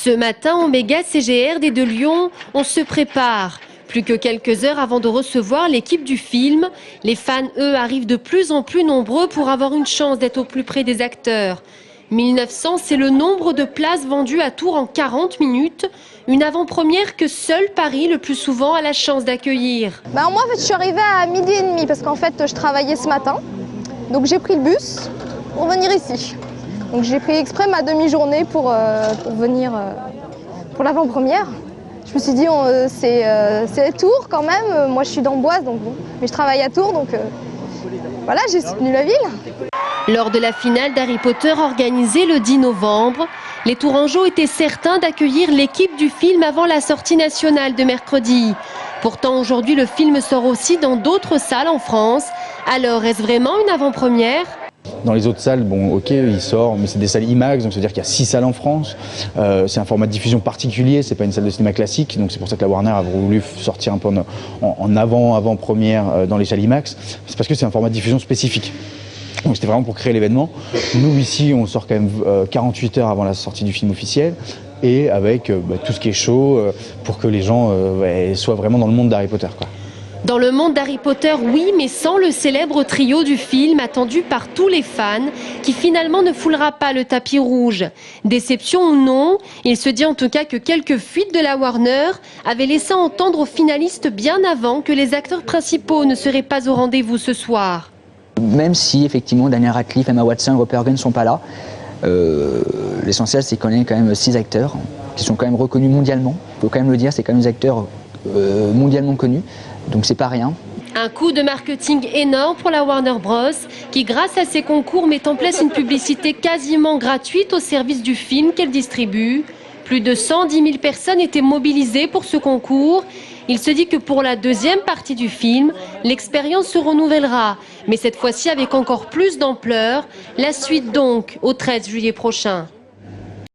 Ce matin, au méga CGR de Lyon, on se prépare. Plus que quelques heures avant de recevoir l'équipe du film, les fans, eux, arrivent de plus en plus nombreux pour avoir une chance d'être au plus près des acteurs. 1900, c'est le nombre de places vendues à Tours en 40 minutes. Une avant-première que seul Paris, le plus souvent, a la chance d'accueillir. Moi, en fait, je suis arrivée à 12h30 parce qu'en fait, je travaillais ce matin. Donc j'ai pris le bus pour venir ici. Donc j'ai pris exprès ma demi-journée pour venir pour l'avant-première. Je me suis dit, c'est Tours quand même. Moi, je suis d'Amboise, donc bon. Mais je travaille à Tours, donc voilà, j'ai soutenu la ville. Lors de la finale d'Harry Potter organisée le 10 novembre, les Tourangeaux étaient certains d'accueillir l'équipe du film avant la sortie nationale de mercredi. Pourtant, aujourd'hui, le film sort aussi dans d'autres salles en France. Alors, est-ce vraiment une avant-première ? Dans les autres salles, bon, ok, il sort, mais c'est des salles IMAX, donc c'est-à-dire qu'il y a 6 salles en France. C'est un format de diffusion particulier, c'est pas une salle de cinéma classique, donc c'est pour ça que la Warner a voulu sortir un peu en avant-première dans les salles IMAX. C'est parce que c'est un format de diffusion spécifique. Donc c'était vraiment pour créer l'événement. Nous ici, on sort quand même 48 heures avant la sortie du film officiel, et avec tout ce qui est chaud pour que les gens soient vraiment dans le monde d'Harry Potter, quoi. Dans le monde d'Harry Potter, oui, mais sans le célèbre trio du film attendu par tous les fans, qui finalement ne foulera pas le tapis rouge. Déception ou non, il se dit en tout cas que quelques fuites de la Warner avaient laissé entendre aux finalistes bien avant que les acteurs principaux ne seraient pas au rendez-vous ce soir. Même si effectivement Daniel Radcliffe, Emma Watson, Rupert Grint ne sont pas là, l'essentiel c'est qu'on ait quand même 6 acteurs qui sont quand même reconnus mondialement. Il faut quand même le dire, c'est quand même des acteurs mondialement connus. Donc c'est pas rien. Un coup de marketing énorme pour la Warner Bros. Qui, grâce à ses concours, met en place une publicité quasiment gratuite au service du film qu'elle distribue. Plus de 110 000 personnes étaient mobilisées pour ce concours. Il se dit que pour la deuxième partie du film, l'expérience se renouvellera, mais cette fois-ci avec encore plus d'ampleur. La suite donc au 13 juillet prochain.